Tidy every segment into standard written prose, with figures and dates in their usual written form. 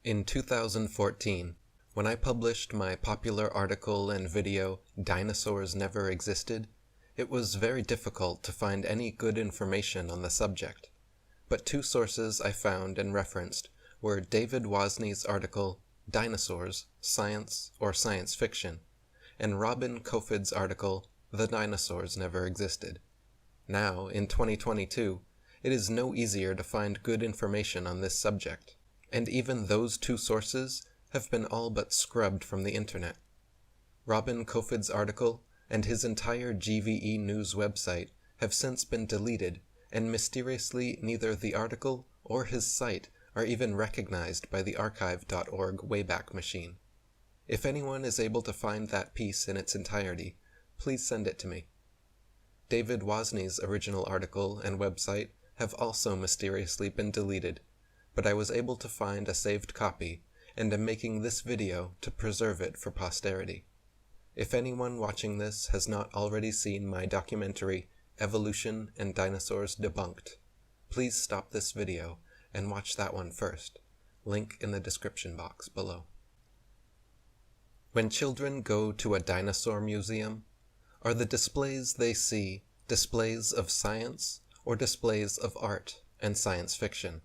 In 2014, when I published my popular article and video, Dinosaurs Never Existed, it was very difficult to find any good information on the subject. But two sources I found and referenced were David Wozney's article, Dinosaurs, Science or Science Fiction, and Robin Kofid's article, The Dinosaurs Never Existed. Now, in 2022, it is no easier to find good information on this subject, and even those two sources have been all but scrubbed from the internet. Robin Kofid's article and his entire GVE News website have since been deleted, and mysteriously neither the article or his site are even recognized by the archive.org Wayback Machine. If anyone is able to find that piece in its entirety, please send it to me. David Wozney's original article and website have also mysteriously been deleted, but I was able to find a saved copy and am making this video to preserve it for posterity. If anyone watching this has not already seen my documentary, Evolution and Dinosaurs Debunked, please stop this video and watch that one first. Link in the description box below. When children go to a dinosaur museum, are the displays they see displays of science or displays of art and science fiction?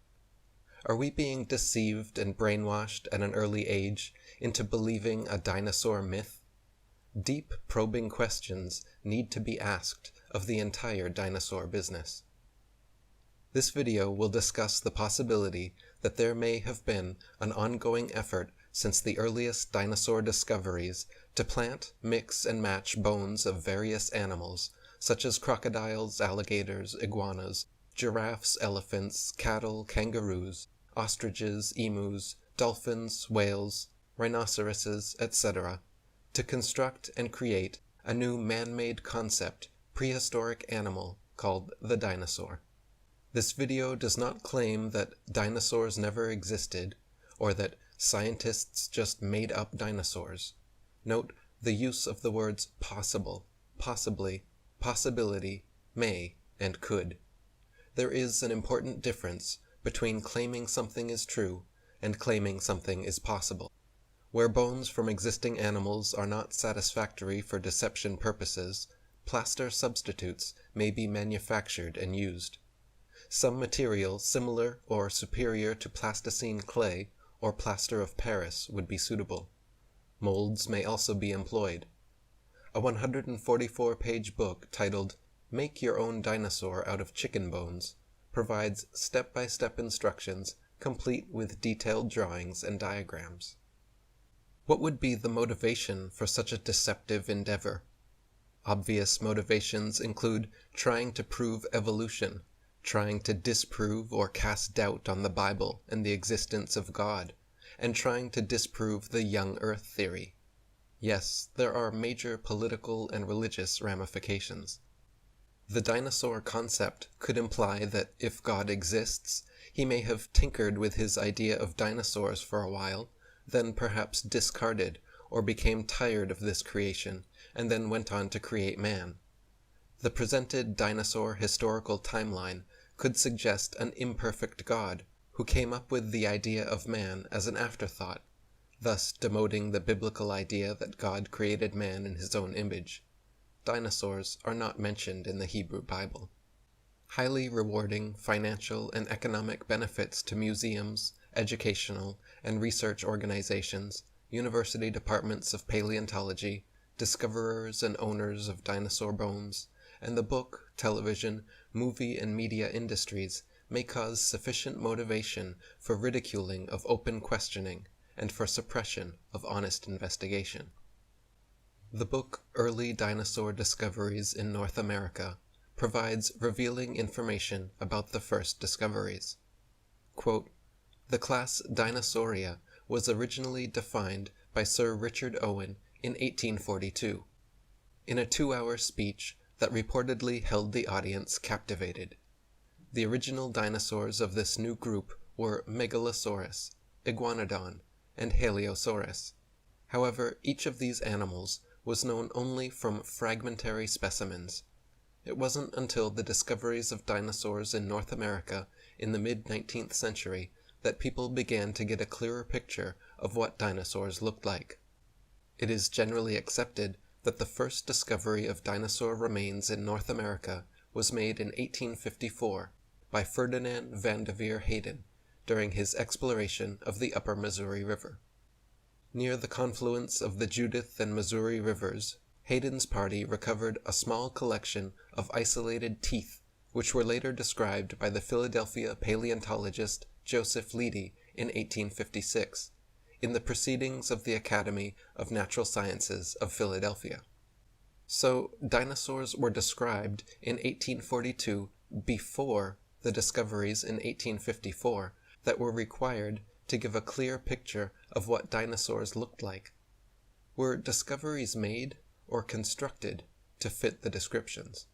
Are we being deceived and brainwashed at an early age into believing a dinosaur myth? Deep, probing questions need to be asked of the entire dinosaur business. This video will discuss the possibility that there may have been an ongoing effort since the earliest dinosaur discoveries to plant, mix, and match bones of various animals, such as crocodiles, alligators, iguanas, giraffes, elephants, cattle, kangaroos, ostriches, emus, dolphins, whales, rhinoceroses, etc., to construct and create a new man-made concept, prehistoric animal called the dinosaur. This video does not claim that dinosaurs never existed, or that scientists just made up dinosaurs. Note the use of the words possible, possibly, possibility, may, and could. There is an important difference between claiming something is true and claiming something is possible. Where bones from existing animals are not satisfactory for deception purposes, plaster substitutes may be manufactured and used. Some material similar or superior to plasticine clay or plaster of Paris would be suitable. Molds may also be employed. A 144-page book titled Make Your Own Dinosaur Out of Chicken Bones provides step-by-step instructions complete with detailed drawings and diagrams. What would be the motivation for such a deceptive endeavor? Obvious motivations include trying to prove evolution, trying to disprove or cast doubt on the Bible and the existence of God, and trying to disprove the young Earth theory. Yes, there are major political and religious ramifications. The dinosaur concept could imply that if God exists, he may have tinkered with his idea of dinosaurs for a while, then perhaps discarded or became tired of this creation, and then went on to create man. The presented dinosaur historical timeline could suggest an imperfect God who came up with the idea of man as an afterthought, thus demoting the biblical idea that God created man in his own image. Dinosaurs are not mentioned in the Hebrew Bible. Highly rewarding financial and economic benefits to museums, educational and research organizations, university departments of paleontology, discoverers and owners of dinosaur bones, and the book, television, movie and media industries may cause sufficient motivation for ridiculing of open questioning and for suppression of honest investigation. The book Early Dinosaur Discoveries in North America provides revealing information about the first discoveries. Quote, "The class Dinosauria was originally defined by Sir Richard Owen in 1842. In a 2-hour speech that reportedly held the audience captivated. The original dinosaurs of this new group were Megalosaurus, Iguanodon, and Haliosaurus. However, each of these animals was known only from fragmentary specimens. It wasn't until the discoveries of dinosaurs in North America in the mid-19th century that people began to get a clearer picture of what dinosaurs looked like. It is generally accepted that the first discovery of dinosaur remains in North America was made in 1854 by Ferdinand Vanderveer Hayden during his exploration of the upper Missouri River. Near the confluence of the Judith and Missouri rivers, Hayden's party recovered a small collection of isolated teeth, which were later described by the Philadelphia paleontologist Joseph Leidy in 1856, in the Proceedings of the Academy of Natural Sciences of Philadelphia. So, dinosaurs were described in 1842 before the discoveries in 1854 that were required to give a clear picture of what dinosaurs looked like. Were discoveries made or constructed to fit the descriptions?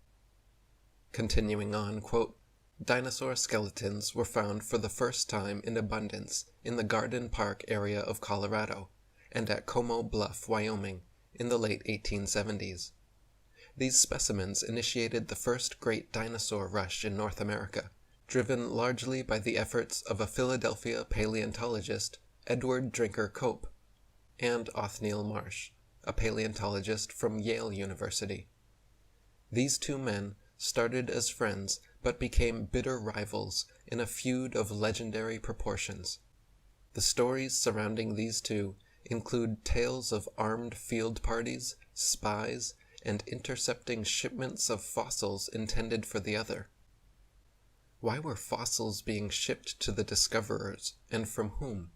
Continuing on, quote, dinosaur skeletons were found for the first time in abundance in the Garden Park area of Colorado and at Como Bluff, Wyoming, in the late 1870s. These specimens initiated the first great dinosaur rush in North America, driven largely by the efforts of a Philadelphia paleontologist, Edward Drinker Cope, and Othniel Marsh, a paleontologist from Yale University. These two men started as friends but became bitter rivals in a feud of legendary proportions. The stories surrounding these two include tales of armed field parties, spies, and intercepting shipments of fossils intended for the other. Why were fossils being shipped to the discoverers, and from whom?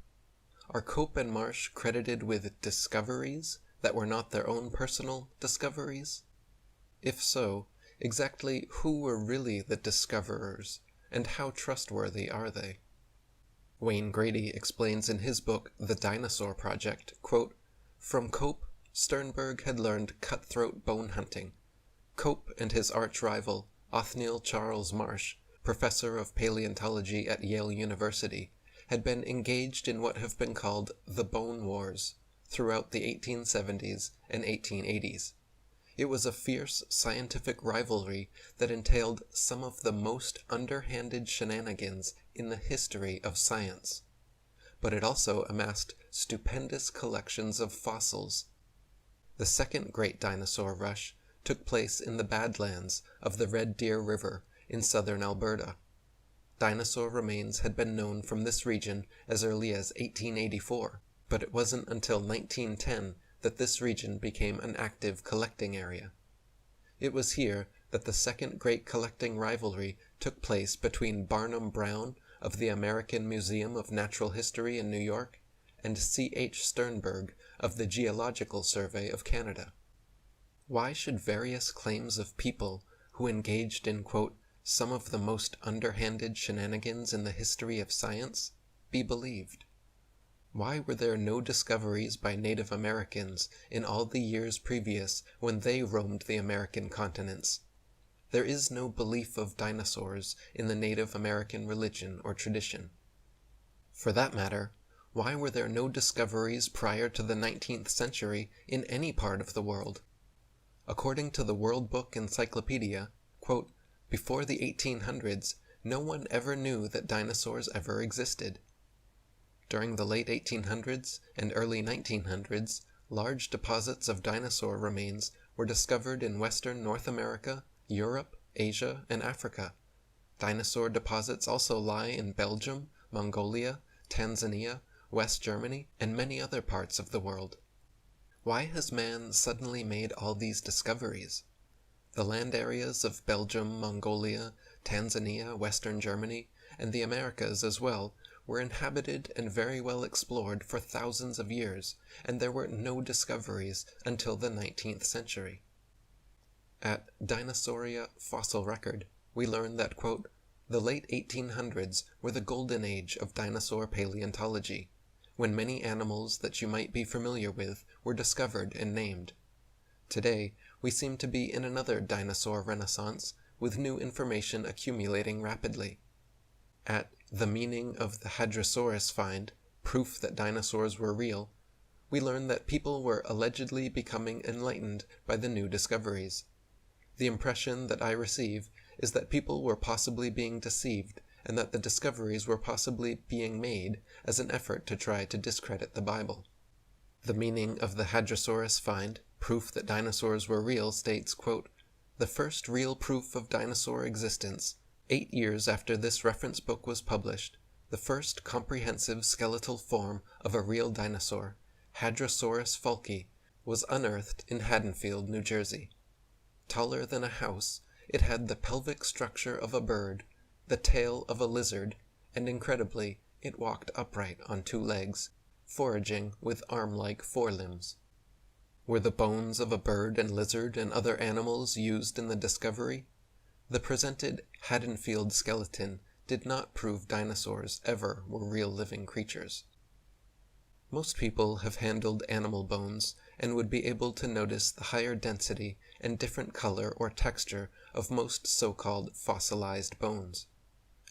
Are Cope and Marsh credited with discoveries that were not their own personal discoveries? If so, exactly who were really the discoverers, and how trustworthy are they? Wayne Grady explains in his book The Dinosaur Project, quote, from Cope, Sternberg had learned cutthroat bone hunting. Cope and his arch-rival, Othniel Charles Marsh, professor of paleontology at Yale University, had been engaged in what have been called the Bone Wars throughout the 1870s and 1880s. It was a fierce scientific rivalry that entailed some of the most underhanded shenanigans in the history of science. But it also amassed stupendous collections of fossils. The second great dinosaur rush took place in the Badlands of the Red Deer River in southern Alberta. Dinosaur remains had been known from this region as early as 1884, but it wasn't until 1910 that this region became an active collecting area. It was here that the second great collecting rivalry took place between Barnum Brown of the American Museum of Natural History in New York and C.H. Sternberg of the Geological Survey of Canada. Why should various claims of people who engaged in, quote, some of the most underhanded shenanigans in the history of science be believed? Why were there no discoveries by Native Americans in all the years previous when they roamed the American continents? There is no belief of dinosaurs in the Native American religion or tradition. For that matter, why were there no discoveries prior to the 19th century in any part of the world? According to the World Book Encyclopedia, quote, before the 1800s, no one ever knew that dinosaurs ever existed. During the late 1800s and early 1900s, large deposits of dinosaur remains were discovered in western North America, Europe, Asia, and Africa. Dinosaur deposits also lie in Belgium, Mongolia, Tanzania, West Germany, and many other parts of the world. Why has man suddenly made all these discoveries? The land areas of Belgium, Mongolia, Tanzania, Western Germany, and the Americas as well were inhabited and very well explored for thousands of years, and there were no discoveries until the 19th century. At Dinosauria Fossil Record, we learn that, quote, the late 1800s were the golden age of dinosaur paleontology, when many animals that you might be familiar with were discovered and named. Today, we seem to be in another dinosaur renaissance, with new information accumulating rapidly. At The Meaning of the Hadrosaurus Find, Proof that Dinosaurs Were Real, we learn that people were allegedly becoming enlightened by the new discoveries. The impression that I receive is that people were possibly being deceived and that the discoveries were possibly being made as an effort to try to discredit the Bible. The meaning of the Hadrosaurus find, proof that dinosaurs were real, states, quote, "The first real proof of dinosaur existence, 8 years after this reference book was published, the first comprehensive skeletal form of a real dinosaur, Hadrosaurus falki, was unearthed in Haddonfield, New Jersey. Taller than a house, it had the pelvic structure of a bird, the tail of a lizard, and incredibly, it walked upright on 2 legs, foraging with arm-like forelimbs. Were the bones of a bird and lizard and other animals used in the discovery? The presented Haddonfield skeleton did not prove dinosaurs ever were real living creatures." Most people have handled animal bones and would be able to notice the higher density and different color or texture of most so-called fossilized bones.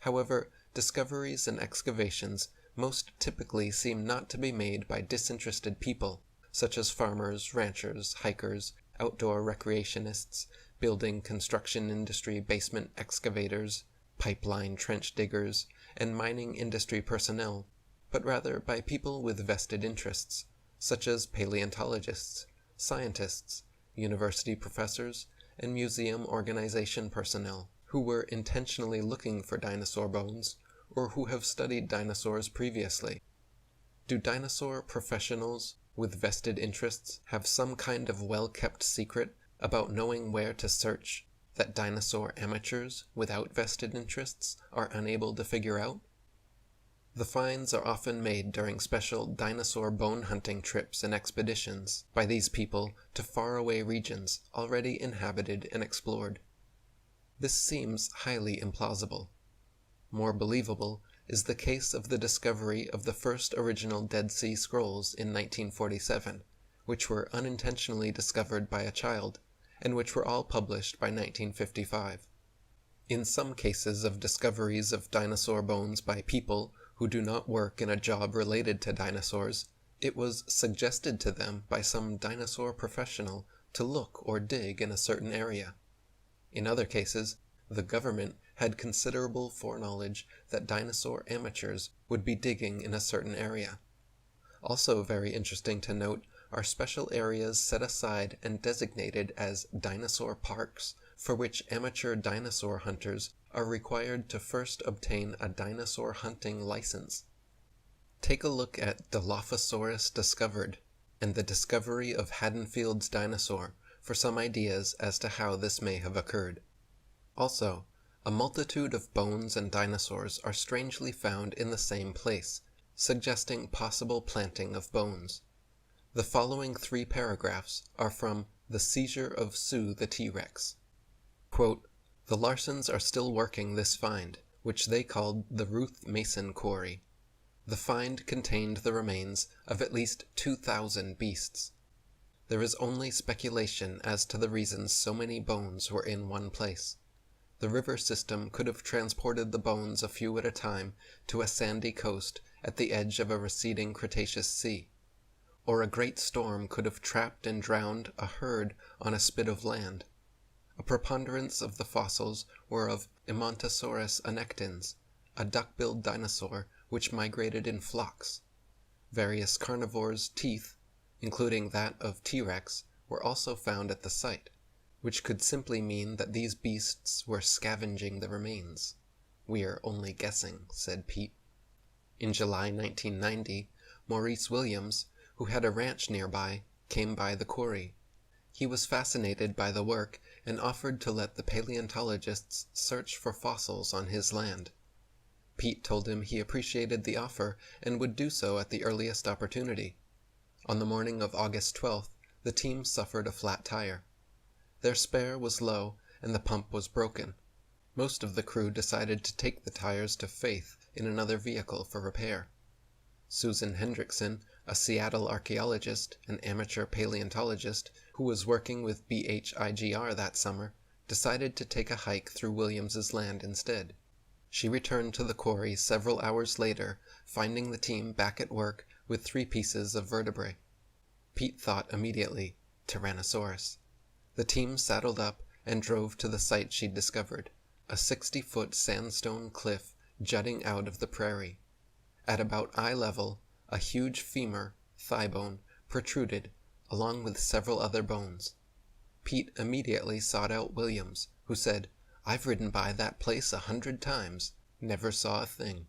However, discoveries and excavations most typically seem not to be made by disinterested people, such as farmers, ranchers, hikers, outdoor recreationists, building construction industry basement excavators, pipeline trench diggers, and mining industry personnel, but rather by people with vested interests, such as paleontologists, scientists, university professors, and museum organization personnel, who were intentionally looking for dinosaur bones, or who have studied dinosaurs previously. Do dinosaur professionals with vested interests have some kind of well-kept secret about knowing where to search that dinosaur amateurs without vested interests are unable to figure out? The finds are often made during special dinosaur bone hunting trips and expeditions by these people to faraway regions already inhabited and explored. This seems highly implausible. More believable is the case of the discovery of the first original Dead Sea Scrolls in 1947, which were unintentionally discovered by a child, and which were all published by 1955. In some cases of discoveries of dinosaur bones by people who do not work in a job related to dinosaurs, it was suggested to them by some dinosaur professional to look or dig in a certain area. In other cases, the government had considerable foreknowledge that dinosaur amateurs would be digging in a certain area. Also very interesting to note are special areas set aside and designated as dinosaur parks, for which amateur dinosaur hunters are required to first obtain a dinosaur hunting license. Take a look at Dilophosaurus discovered and the discovery of Haddonfield's dinosaur for some ideas as to how this may have occurred. Also, a multitude of bones and dinosaurs are strangely found in the same place, suggesting possible planting of bones. The following 3 paragraphs are from The Seizure of Sue the T-Rex. Quote, "The Larsons are still working this find, which they called the Ruth Mason Quarry. The find contained the remains of at least 2,000 beasts. There is only speculation as to the reasons so many bones were in one place. The river system could have transported the bones a few at a time to a sandy coast at the edge of a receding Cretaceous sea, or a great storm could have trapped and drowned a herd on a spit of land. A preponderance of the fossils were of Emontosaurus annectans, a duck-billed dinosaur which migrated in flocks. Various carnivores' teeth, including that of T-Rex, were also found at the site, which could simply mean that these beasts were scavenging the remains. We are only guessing," said Pete. In July 1990, Maurice Williams, who had a ranch nearby, came by the quarry. He was fascinated by the work and offered to let the paleontologists search for fossils on his land. Pete told him he appreciated the offer and would do so at the earliest opportunity. On the morning of August 12th, the team suffered a flat tire. Their spare was low and the pump was broken. Most of the crew decided to take the tires to Faith in another vehicle for repair. Susan Hendrickson, a Seattle archaeologist and amateur paleontologist who was working with BHIGR that summer, decided to take a hike through Williams's land instead. She returned to the quarry several hours later, finding the team back at work with 3 pieces of vertebrae. Pete thought immediately, Tyrannosaurus. The team saddled up and drove to the site she'd discovered, a 60-foot sandstone cliff jutting out of the prairie. At about eye level, a huge femur, thigh bone, protruded, along with several other bones. Pete immediately sought out Williams, who said, "I've ridden by that place 100 times, never saw a thing."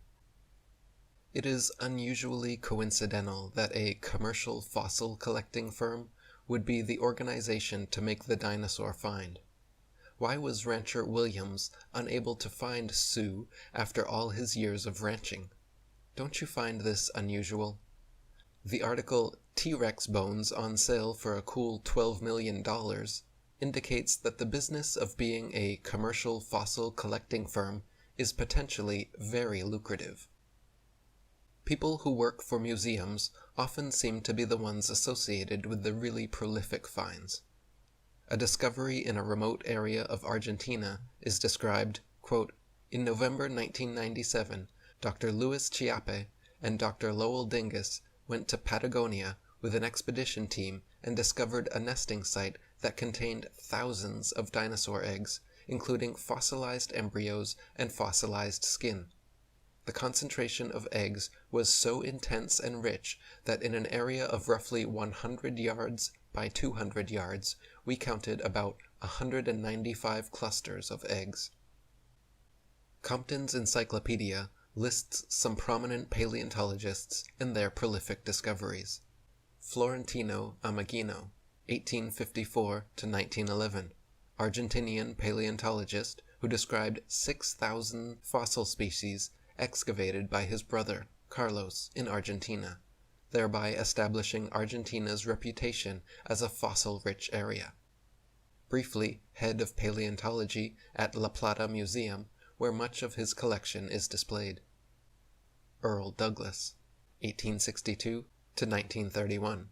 It is unusually coincidental that a commercial fossil collecting firm would be the organization to make the dinosaur find. Why was rancher Williams unable to find Sue after all his years of ranching? Don't you find this unusual? The article "T-Rex Bones on Sale for a Cool $12 Million" indicates that the business of being a commercial fossil collecting firm is potentially very lucrative. People who work for museums often seem to be the ones associated with the really prolific finds. A discovery in a remote area of Argentina is described, quote, "In November 1997, Dr. Luis Chiappe and Dr. Lowell Dingus went to Patagonia with an expedition team and discovered a nesting site that contained thousands of dinosaur eggs, including fossilized embryos and fossilized skin. The concentration of eggs was so intense and rich that in an area of roughly 100 yards by 200 yards, we counted about 195 clusters of eggs." Compton's Encyclopedia lists some prominent paleontologists and their prolific discoveries. Florentino Ameghino, 1854 to 1911, Argentinian paleontologist who described 6,000 fossil species excavated by his brother, Carlos, in Argentina, thereby establishing Argentina's reputation as a fossil-rich area. Briefly, head of paleontology at La Plata Museum, where much of his collection is displayed. Earl Douglas, 1862 to 1931,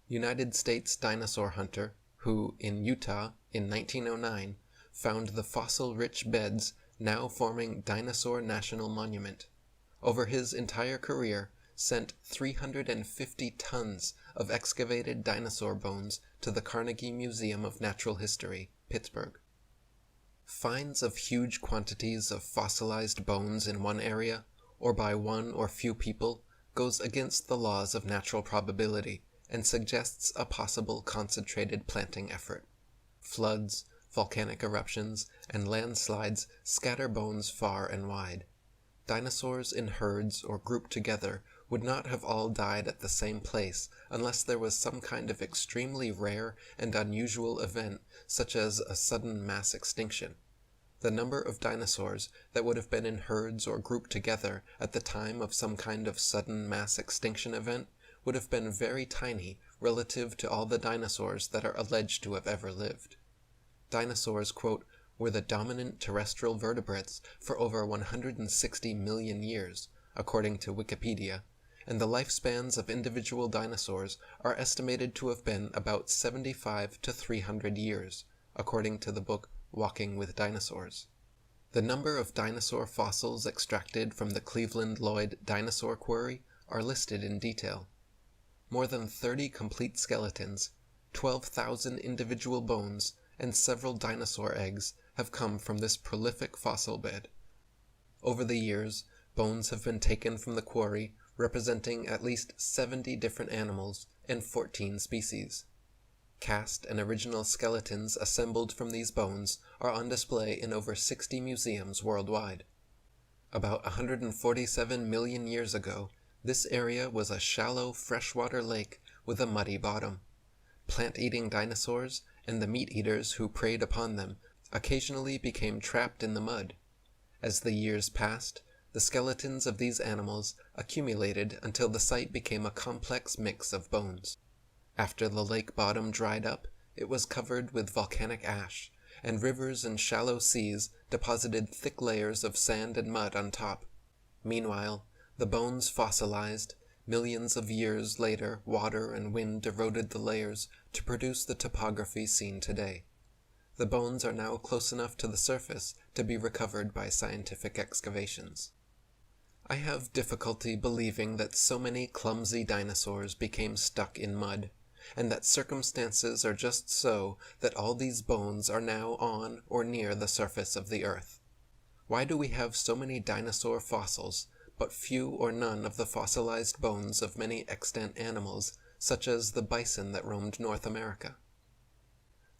United States dinosaur hunter who, in Utah in 1909, found the fossil-rich beds now forming Dinosaur National Monument. Over his entire career, sent 350 tons of excavated dinosaur bones to the Carnegie Museum of Natural History, Pittsburgh. Finds of huge quantities of fossilized bones in one area, or by one or few people, goes against the laws of natural probability and suggests a possible concentrated planting effort. Floods, volcanic eruptions, and landslides scatter bones far and wide. Dinosaurs in herds or grouped together would not have all died at the same place unless there was some kind of extremely rare and unusual event, such as a sudden mass extinction. The number of dinosaurs that would have been in herds or grouped together at the time of some kind of sudden mass extinction event would have been very tiny relative to all the dinosaurs that are alleged to have ever lived. Dinosaurs, quote, "were the dominant terrestrial vertebrates for over 160 million years, according to Wikipedia, and the lifespans of individual dinosaurs are estimated to have been about 75 to 300 years, according to the book Walking with Dinosaurs. The number of dinosaur fossils extracted from the Cleveland Lloyd Dinosaur Quarry are listed in detail. More than 30 complete skeletons, 12,000 individual bones, and several dinosaur eggs have come from this prolific fossil bed. Over the years, bones have been taken from the quarry representing at least 70 different animals and 14 species. Cast and original skeletons assembled from these bones are on display in over 60 museums worldwide. About 147 million years ago, this area was a shallow freshwater lake with a muddy bottom. Plant-eating dinosaurs and the meat-eaters who preyed upon them occasionally became trapped in the mud. As the years passed, the skeletons of these animals accumulated until the site became a complex mix of bones. After the lake bottom dried up, it was covered with volcanic ash, and rivers and shallow seas deposited thick layers of sand and mud on top. Meanwhile, the bones fossilized. Millions of years later, water and wind eroded the layers to produce the topography seen today. The bones are now close enough to the surface to be recovered by scientific excavations. I have difficulty believing that so many clumsy dinosaurs became stuck in mud, and that circumstances are just so that all these bones are now on or near the surface of the earth. Why do we have so many dinosaur fossils, but few or none of the fossilized bones of many extant animals, such as the bison that roamed North America?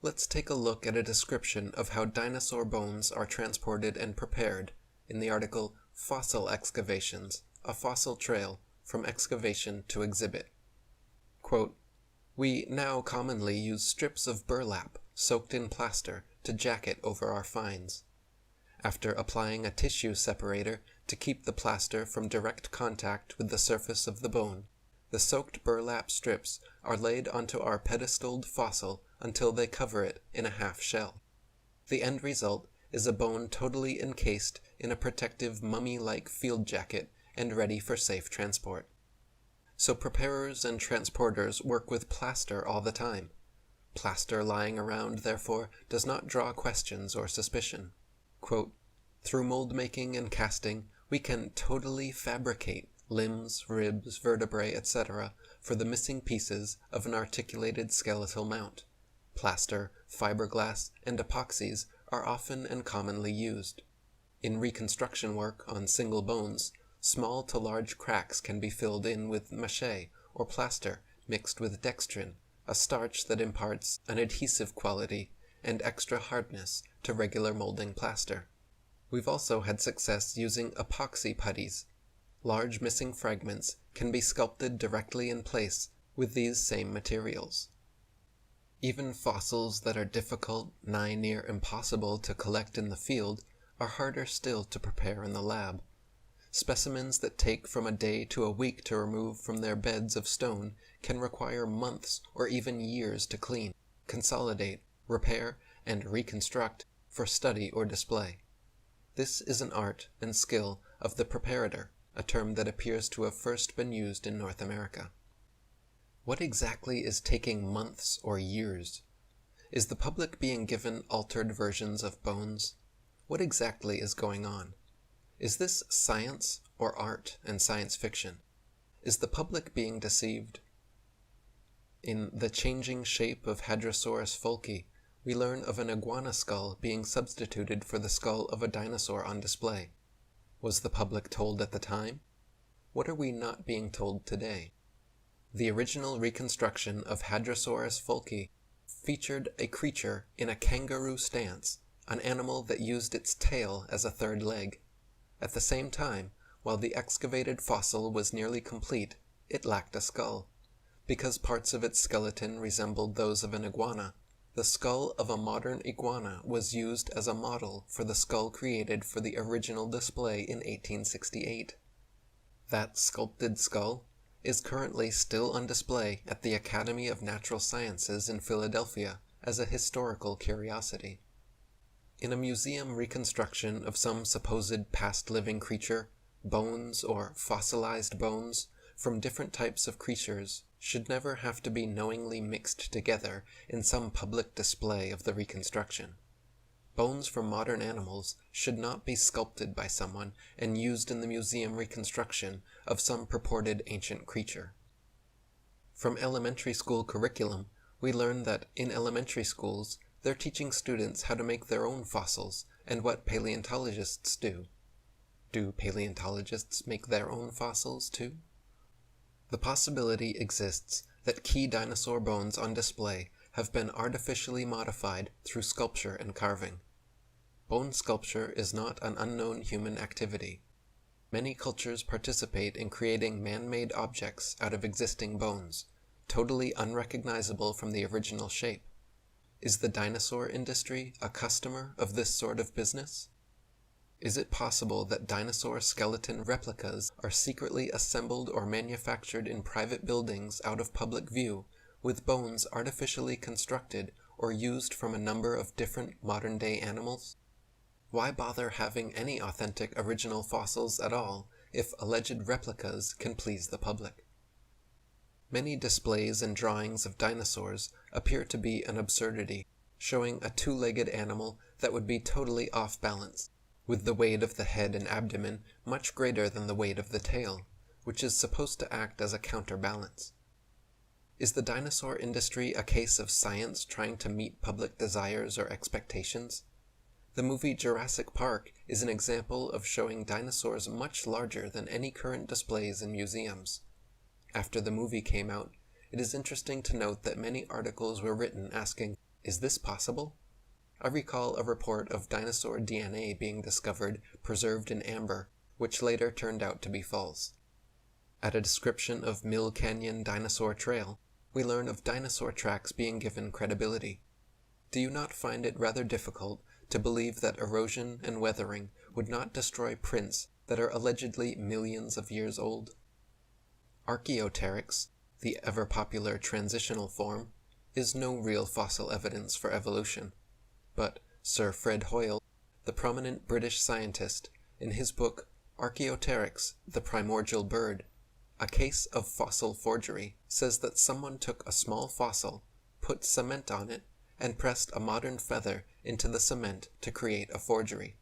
Let's take a look at a description of how dinosaur bones are transported and prepared in the article Fossil Excavations, a Fossil Trail from Excavation to Exhibit. Quote, "We now commonly use strips of burlap soaked in plaster to jacket over our finds. After applying a tissue separator to keep the plaster from direct contact with the surface of the bone, the soaked burlap strips are laid onto our pedestaled fossil until they cover it in a half shell. The end result is a bone totally encased in a protective mummy-like field jacket and ready for safe transport. So preparers and transporters work with plaster all the time. Plaster lying around, therefore, does not draw questions or suspicion. Quote, through mold making and casting, we can totally fabricate limbs, ribs, vertebrae, etc. for the missing pieces of an articulated skeletal mount. Plaster, fiberglass, and epoxies are often and commonly used. In reconstruction work on single bones, small to large cracks can be filled in with mache or plaster mixed with dextrin, a starch that imparts an adhesive quality and extra hardness to regular molding plaster. We've also had success using epoxy putties. Large missing fragments can be sculpted directly in place with these same materials. Even fossils that are difficult, nigh near impossible to collect in the field are harder still to prepare in the lab. Specimens that take from a day to a week to remove from their beds of stone can require months or even years to clean, consolidate, repair, and reconstruct for study or display. This is an art and skill of the preparator, a term that appears to have first been used in North America. What exactly is taking months or years? Is the public being given altered versions of bones? What exactly is going on? Is this science or art and science fiction? Is the public being deceived? In The Changing Shape of Hadrosaurus folki, we learn of an iguana skull being substituted for the skull of a dinosaur on display. Was the public told at the time? What are we not being told today? The original reconstruction of Hadrosaurus folki featured a creature in a kangaroo stance, an animal that used its tail as a third leg. At the same time, while the excavated fossil was nearly complete, it lacked a skull. Because parts of its skeleton resembled those of an iguana, the skull of a modern iguana was used as a model for the skull created for the original display in 1868. That sculpted skull is currently still on display at the Academy of Natural Sciences in Philadelphia as a historical curiosity. In a museum reconstruction of some supposed past living creature, bones or fossilized bones from different types of creatures should never have to be knowingly mixed together in some public display of the reconstruction. Bones from modern animals should not be sculpted by someone and used in the museum reconstruction of some purported ancient creature. From elementary school curriculum, we learn that in elementary schools, they're teaching students how to make their own fossils and what paleontologists do. Do paleontologists make their own fossils too? The possibility exists that key dinosaur bones on display have been artificially modified through sculpture and carving. Bone sculpture is not an unknown human activity. Many cultures participate in creating man-made objects out of existing bones, totally unrecognizable from the original shape. Is the dinosaur industry a customer of this sort of business? Is it possible that dinosaur skeleton replicas are secretly assembled or manufactured in private buildings out of public view, with bones artificially constructed or used from a number of different modern-day animals? Why bother having any authentic original fossils at all if alleged replicas can please the public? Many displays and drawings of dinosaurs appear to be an absurdity, showing a two-legged animal that would be totally off balance, with the weight of the head and abdomen much greater than the weight of the tail, which is supposed to act as a counterbalance. Is the dinosaur industry a case of science trying to meet public desires or expectations? The movie Jurassic Park is an example of showing dinosaurs much larger than any current displays in museums. After the movie came out, it is interesting to note that many articles were written asking, "Is this possible?" I recall a report of dinosaur DNA being discovered preserved in amber, which later turned out to be false. At a description of Mill Canyon Dinosaur Trail, we learn of dinosaur tracks being given credibility. Do you not find it rather difficult to believe that erosion and weathering would not destroy prints that are allegedly millions of years old? Archaeopteryx, the ever-popular transitional form, is no real fossil evidence for evolution. But Sir Fred Hoyle, the prominent British scientist, in his book Archaeopteryx, the Primordial Bird, A Case of Fossil Forgery, says that someone took a small fossil, put cement on it, and pressed a modern feather into the cement to create a forgery.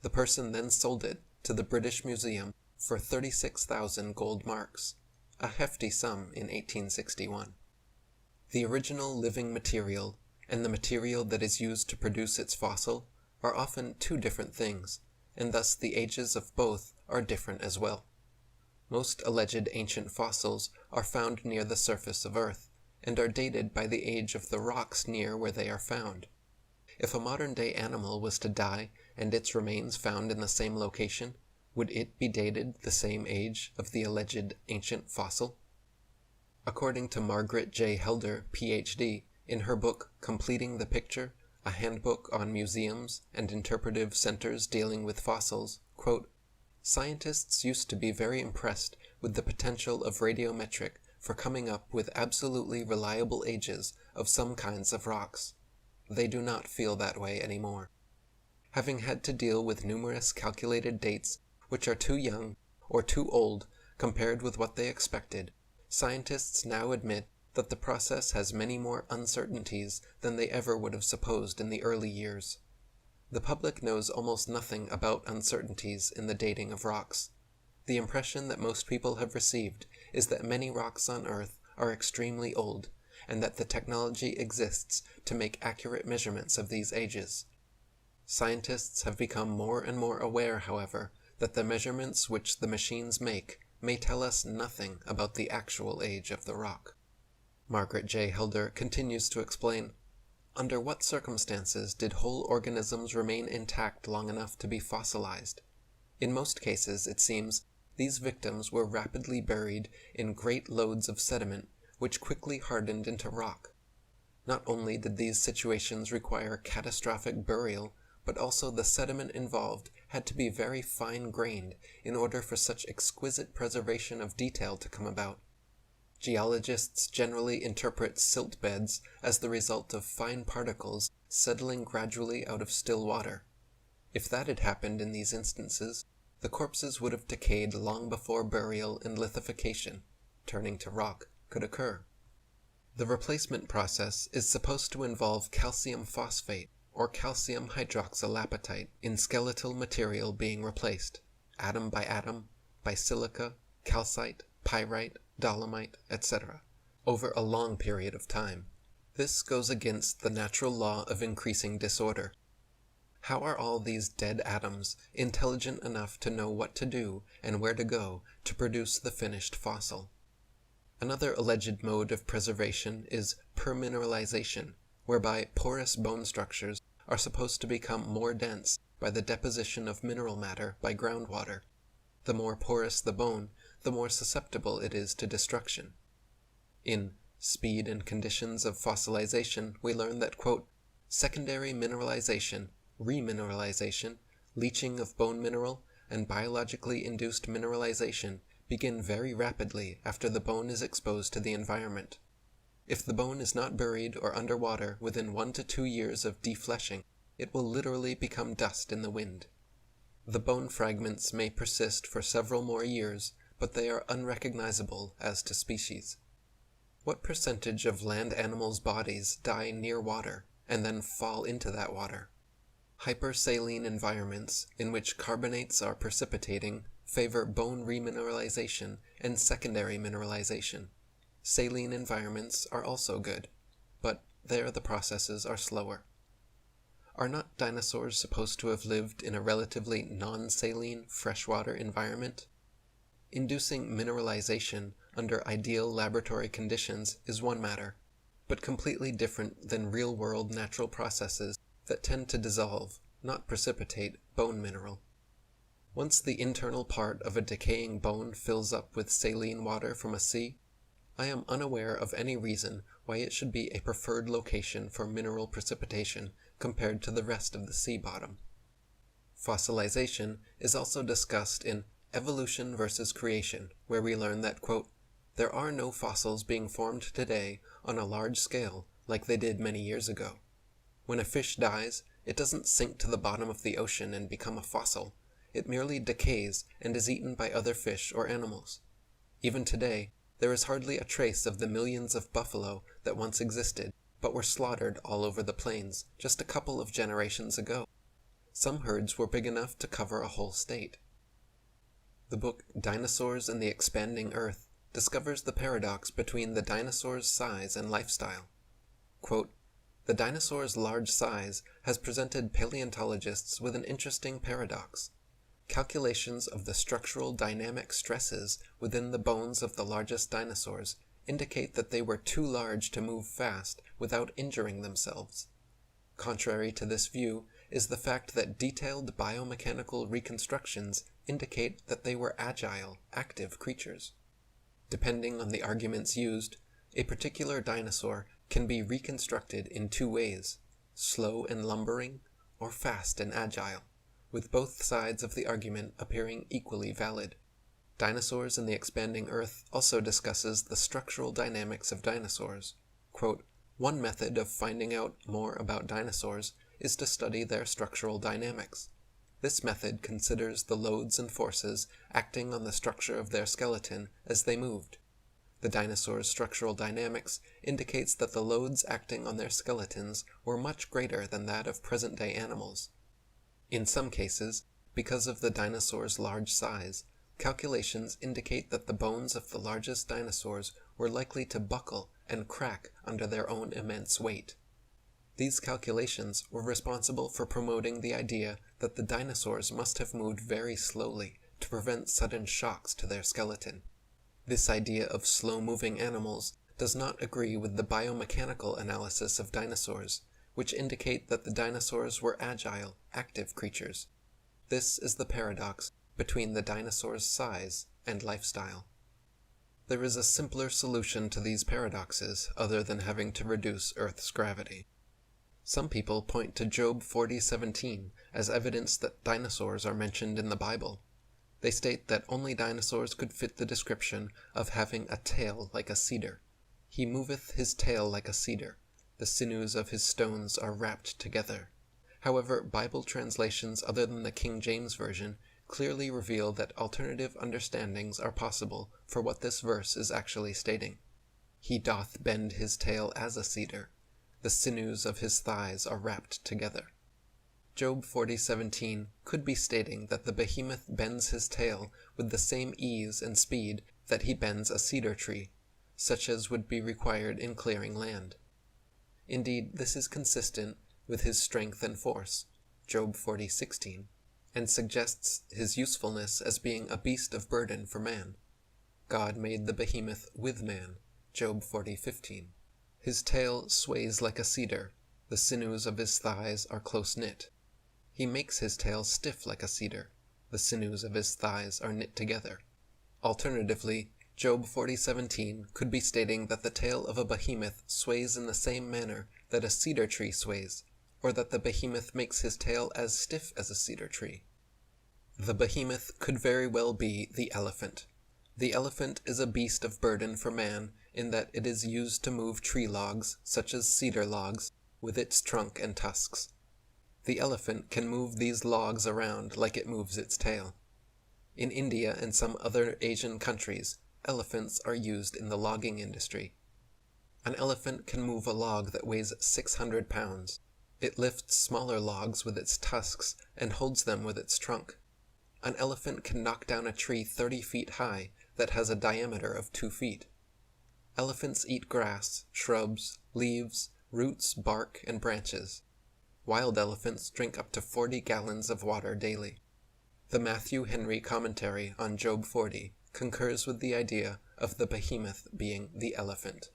The person then sold it to the British Museum for 36,000 gold marks, a hefty sum in 1861. The original living material and the material that is used to produce its fossil are often two different things, and thus the ages of both are different as well. Most alleged ancient fossils are found near the surface of Earth, and are dated by the age of the rocks near where they are found. If a modern-day animal was to die and its remains found in the same location, would it be dated the same age of the alleged ancient fossil? According to Margaret J. Helder, Ph.D., in her book Completing the Picture, a handbook on museums and interpretive centers dealing with fossils, quote, "Scientists used to be very impressed with the potential of radiometric for coming up with absolutely reliable ages of some kinds of rocks. They do not feel that way anymore. Having had to deal with numerous calculated dates which are too young or too old compared with what they expected, scientists now admit that the process has many more uncertainties than they ever would have supposed in the early years. The public knows almost nothing about uncertainties in the dating of rocks. The impression that most people have received is that many rocks on Earth are extremely old, and that the technology exists to make accurate measurements of these ages. Scientists have become more and more aware, however, that the measurements which the machines make may tell us nothing about the actual age of the rock." Margaret J. Helder continues to explain, "Under what circumstances did whole organisms remain intact long enough to be fossilized? In most cases, it seems, these victims were rapidly buried in great loads of sediment, which quickly hardened into rock. Not only did these situations require catastrophic burial, but also the sediment involved had to be very fine-grained in order for such exquisite preservation of detail to come about. Geologists generally interpret silt beds as the result of fine particles settling gradually out of still water. If that had happened in these instances, the corpses would have decayed long before burial and lithification, turning to rock, could occur. The replacement process is supposed to involve calcium phosphate or calcium hydroxylapatite in skeletal material being replaced, atom by silica, calcite, pyrite, dolomite, etc., over a long period of time. This goes against the natural law of increasing disorder. How are all these dead atoms intelligent enough to know what to do and where to go to produce the finished fossil? Another alleged mode of preservation is permineralization, whereby porous bone structures are supposed to become more dense by the deposition of mineral matter by groundwater. The more porous the bone, the more susceptible it is to destruction. In Speed and Conditions of Fossilization, we learn that, quote, "Secondary mineralization, remineralization, leaching of bone mineral, and biologically induced mineralization begin very rapidly after the bone is exposed to the environment. If the bone is not buried or underwater within 1 to 2 years of defleshing, it will literally become dust in the wind. The bone fragments may persist for several more years, but they are unrecognizable as to species. What percentage of land animals' bodies die near water and then fall into that water? Hypersaline environments, in which carbonates are precipitating, favor bone remineralization and secondary mineralization. Saline environments are also good, but there the processes are slower. Are not dinosaurs supposed to have lived in a relatively non-saline freshwater environment? Inducing mineralization under ideal laboratory conditions is one matter, but completely different than real-world natural processes that tend to dissolve, not precipitate, bone mineral. Once the internal part of a decaying bone fills up with saline water from a sea, I am unaware of any reason why it should be a preferred location for mineral precipitation compared to the rest of the sea bottom. Fossilization is also discussed in Evolution versus Creation, where we learn that, quote, there are no fossils being formed today on a large scale like they did many years ago. When a fish dies, it doesn't sink to the bottom of the ocean and become a fossil. It merely decays and is eaten by other fish or animals. Even today, there is hardly a trace of the millions of buffalo that once existed, but were slaughtered all over the plains just a couple of generations ago. Some herds were big enough to cover a whole state. The book Dinosaurs and the Expanding Earth discovers the paradox between the dinosaur's size and lifestyle. Quote, the dinosaur's large size has presented paleontologists with an interesting paradox. Calculations of the structural dynamic stresses within the bones of the largest dinosaurs indicate that they were too large to move fast without injuring themselves. Contrary to this view is the fact that detailed biomechanical reconstructions indicate that they were agile, active creatures. Depending on the arguments used, a particular dinosaur can be reconstructed in two ways, slow and lumbering, or fast and agile, with both sides of the argument appearing equally valid. Dinosaurs and the Expanding Earth also discusses the structural dynamics of dinosaurs. Quote, one method of finding out more about dinosaurs is to study their structural dynamics. This method considers the loads and forces acting on the structure of their skeleton as they moved. The dinosaurs' structural dynamics indicates that the loads acting on their skeletons were much greater than that of present-day animals. In some cases, because of the dinosaur's large size, calculations indicate that the bones of the largest dinosaurs were likely to buckle and crack under their own immense weight. These calculations were responsible for promoting the idea that the dinosaurs must have moved very slowly to prevent sudden shocks to their skeleton. This idea of slow-moving animals does not agree with the biomechanical analysis of dinosaurs, which indicate that the dinosaurs were agile, active creatures. This is the paradox between the dinosaur's size and lifestyle. There is a simpler solution to these paradoxes other than having to reduce Earth's gravity. Some people point to Job 40:17 as evidence that dinosaurs are mentioned in the Bible. They state that only dinosaurs could fit the description of having a tail like a cedar. He moveth his tail like a cedar. The sinews of his stones are wrapped together. However, Bible translations other than the King James Version clearly reveal that alternative understandings are possible for what this verse is actually stating. He doth bend his tail as a cedar. The sinews of his thighs are wrapped together. Job 40:17 could be stating that the behemoth bends his tail with the same ease and speed that he bends a cedar tree, such as would be required in clearing land. Indeed, this is consistent with his strength and force, Job 40:16, and suggests his usefulness as being a beast of burden for man. God made the behemoth with man, Job 40:15. His tail sways like a cedar, the sinews of his thighs are close-knit. He makes his tail stiff like a cedar, the sinews of his thighs are knit together. Alternatively, Job 40:17 could be stating that the tail of a behemoth sways in the same manner that a cedar tree sways, or that the behemoth makes his tail as stiff as a cedar tree. The behemoth could very well be the elephant. The elephant is a beast of burden for man in that it is used to move tree logs, such as cedar logs, with its trunk and tusks. The elephant can move these logs around like it moves its tail. In India and some other Asian countries, elephants are used in the logging industry. An elephant can move a log that weighs 600 pounds. It lifts smaller logs with its tusks and holds them with its trunk. An elephant can knock down a tree 30 feet high that has a diameter of 2 feet. Elephants eat grass, shrubs, leaves, roots, bark, and branches. wild elephants drink up to 40 gallons of water daily. The Matthew Henry commentary on Job 40 concurs with the idea of the behemoth being the elephant.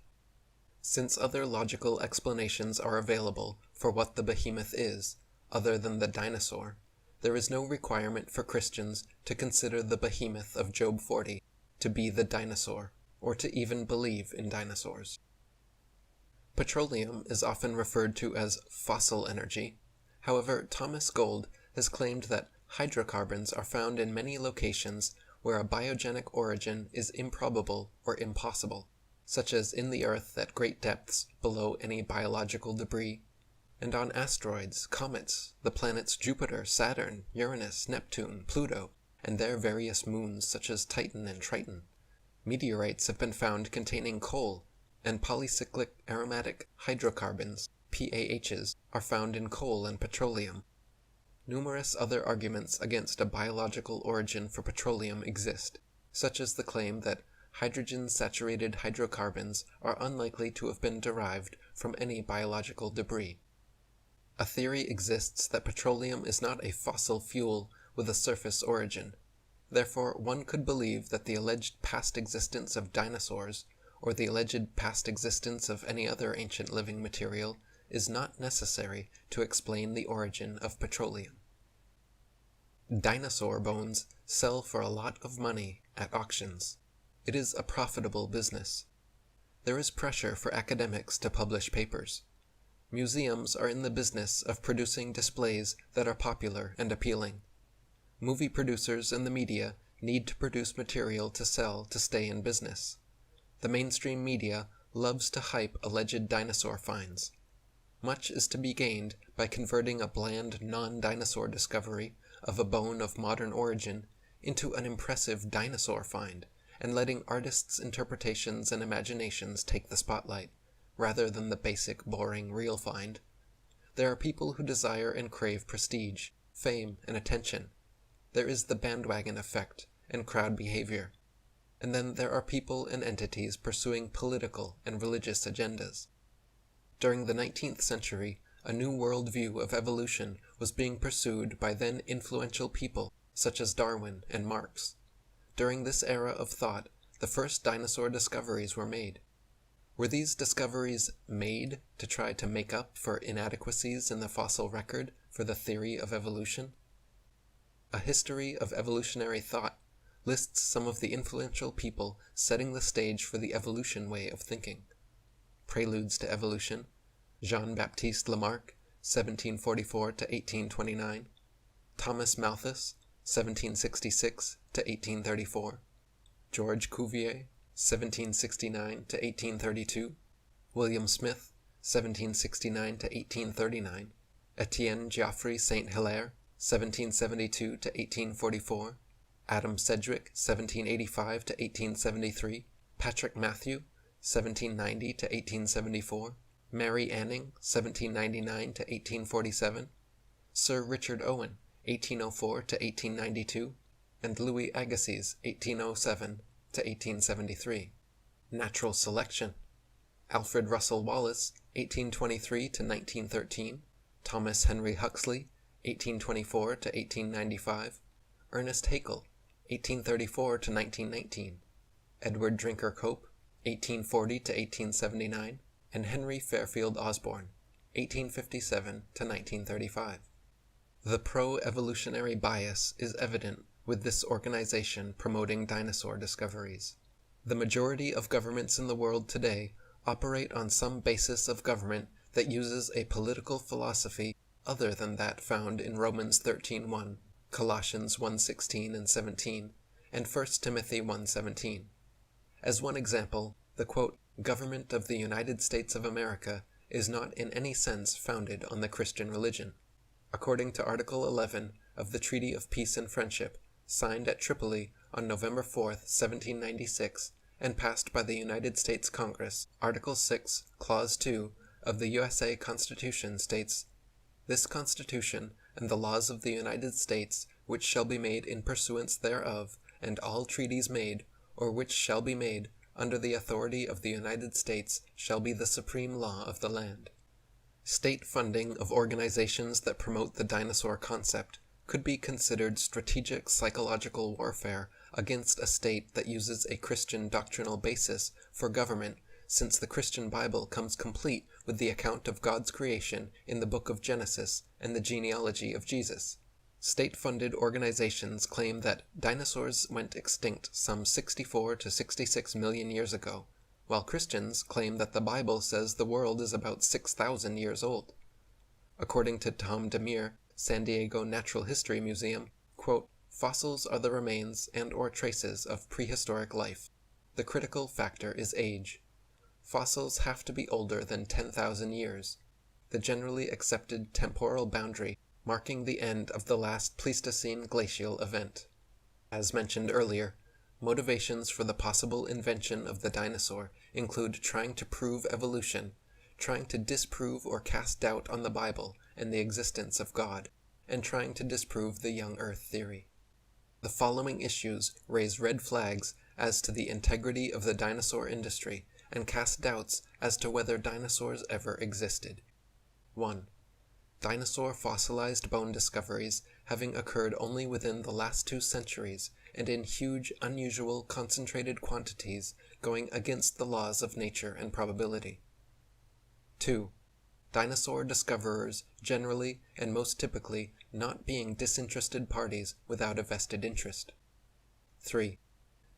Since other logical explanations are available for what the behemoth is, other than the dinosaur, there is no requirement for Christians to consider the behemoth of Job 40 to be the dinosaur, or to even believe in dinosaurs. Petroleum is often referred to as fossil energy. However, Thomas Gold has claimed that hydrocarbons are found in many locations where a biogenic origin is improbable or impossible, such as in the Earth at great depths below any biological debris, and on asteroids, comets, the planets Jupiter, Saturn, Uranus, Neptune, Pluto, and their various moons such as Titan and Triton. Meteorites have been found containing coal, and polycyclic aromatic hydrocarbons, PAHs, are found in coal and petroleum. Numerous other arguments against a biological origin for petroleum exist, such as the claim that hydrogen-saturated hydrocarbons are unlikely to have been derived from any biological debris. A theory exists that petroleum is not a fossil fuel with a surface origin. Therefore, one could believe that the alleged past existence of dinosaurs, or the alleged past existence of any other ancient living material, is not necessary to explain the origin of petroleum. Dinosaur bones sell for a lot of money at auctions. It is a profitable business. There is pressure for academics to publish papers. Museums are in the business of producing displays that are popular and appealing. Movie producers and the media need to produce material to sell to stay in business. The mainstream media loves to hype alleged dinosaur finds. Much is to be gained by converting a bland non-dinosaur discovery of a bone of modern origin into an impressive dinosaur find, and letting artists' interpretations and imaginations take the spotlight, rather than the basic, boring, real find. There are people who desire and crave prestige, fame, and attention. There is the bandwagon effect and crowd behavior. And then there are people and entities pursuing political and religious agendas. During the 19th century, a new worldview of evolution was being pursued by then influential people such as Darwin and Marx. During this era of thought, the first dinosaur discoveries were made. Were these discoveries made to try to make up for inadequacies in the fossil record for the theory of evolution? A history of evolutionary thought lists some of the influential people setting the stage for the evolution way of thinking. Preludes to Evolution, Jean-Baptiste Lamarck, 1744 to 1829, Thomas Malthus, 1766 to 1834, George Cuvier, 1769 to 1832, William Smith, 1769 to 1839, Etienne Geoffroy Saint Hilaire, 1772 to 1844, Adam Sedgwick, 1785 to 1873, Patrick Matthew, 1790 to 1874, Mary Anning, 1799 to 1847, Sir Richard Owen, 1804 to 1892, and Louis Agassiz, 1807 to 1873. Natural selection. Alfred Russel Wallace, 1823 to 1913, Thomas Henry Huxley, 1824 to 1895, Ernest Haeckel, 1834 to 1919, Edward Drinker Cope, 1840 to 1879, and Henry Fairfield Osborn, 1857 to 1935. The pro-evolutionary bias is evident with this organization promoting dinosaur discoveries. The majority of governments in the world today operate on some basis of government that uses a political philosophy other than that found in Romans 13:1, Colossians 1:16 and 17, and 1 Timothy 1:17. As one example, the quote, "Government of the United States of America" is not in any sense founded on the Christian religion. According to Article 11 of the Treaty of Peace and Friendship, signed at Tripoli on November 4, 1796, and passed by the United States Congress, Article 6, Clause 2 of the USA Constitution states, "This Constitution and the laws of the United States, which shall be made in pursuance thereof, and all treaties made, or which shall be made, under the authority of the United States, shall be the supreme law of the land." State funding of organizations that promote the dinosaur concept could be considered strategic psychological warfare against a state that uses a Christian doctrinal basis for government, since the Christian Bible comes complete with the account of God's creation in the book of Genesis and the genealogy of Jesus. State-funded organizations claim that dinosaurs went extinct some 64 to 66 million years ago, while Christians claim that the Bible says the world is about 6,000 years old. According to Tom Demir, San Diego Natural History Museum, quote, "Fossils are the remains and/or traces of prehistoric life. The critical factor is age. Fossils have to be older than 10,000 years, the generally accepted temporal boundary marking the end of the last Pleistocene glacial event." As mentioned earlier, motivations for the possible invention of the dinosaur include trying to prove evolution, trying to disprove or cast doubt on the Bible and the existence of God, and trying to disprove the young Earth theory. The following issues raise red flags as to the integrity of the dinosaur industry and cast doubts as to whether dinosaurs ever existed. 1. Dinosaur fossilized bone discoveries having occurred only within the last 2 centuries and in huge, unusual, concentrated quantities going against the laws of nature and probability. 2. Dinosaur discoverers generally and most typically not being disinterested parties without a vested interest. 3.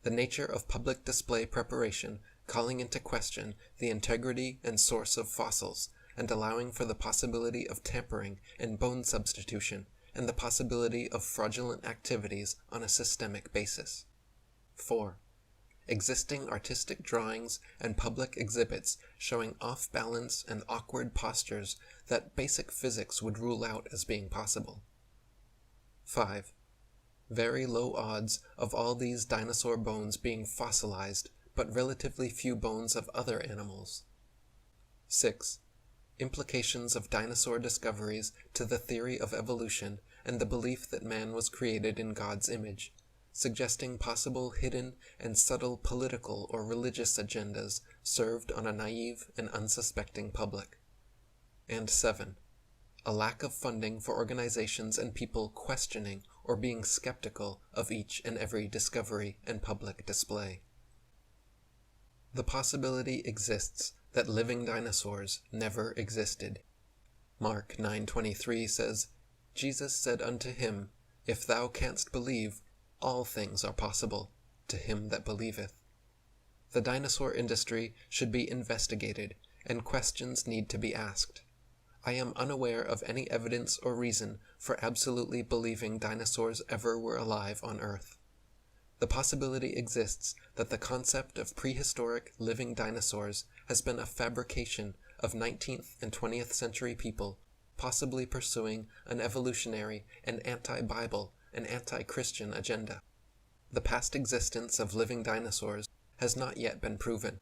The nature of public display preparation calling into question the integrity and source of fossils and allowing for the possibility of tampering and bone substitution and the possibility of fraudulent activities on a systemic basis. 4. Existing artistic drawings and public exhibits showing off-balance and awkward postures that basic physics would rule out as being possible. 5. Very low odds of all these dinosaur bones being fossilized, but relatively few bones of other animals. 6. Implications of dinosaur discoveries to the theory of evolution and the belief that man was created in God's image, suggesting possible hidden and subtle political or religious agendas served on a naive and unsuspecting public. And 7. A lack of funding for organizations and people questioning or being skeptical of each and every discovery and public display. The possibility exists that living dinosaurs never existed. Mark 9:23 says, "Jesus said unto him, If thou canst believe, all things are possible to him that believeth." The dinosaur industry should be investigated, and questions need to be asked. I am unaware of any evidence or reason for absolutely believing dinosaurs ever were alive on Earth. The possibility exists that the concept of prehistoric living dinosaurs has been a fabrication of 19th and 20th century people, possibly pursuing an evolutionary and anti-Bible and anti-Christian agenda. The past existence of living dinosaurs has not yet been proven.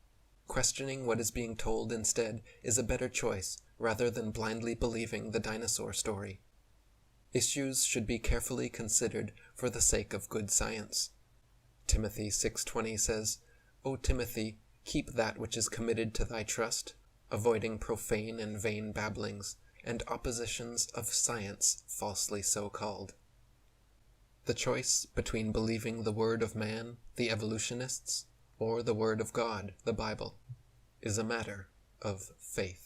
Questioning what is being told instead is a better choice rather than blindly believing the dinosaur story. Issues should be carefully considered for the sake of good science. Timothy 6:20 says, "O Timothy, keep that which is committed to thy trust, avoiding profane and vain babblings, and oppositions of science falsely so called." The choice between believing the word of man, the evolutionists, or the word of God, the Bible, is a matter of faith.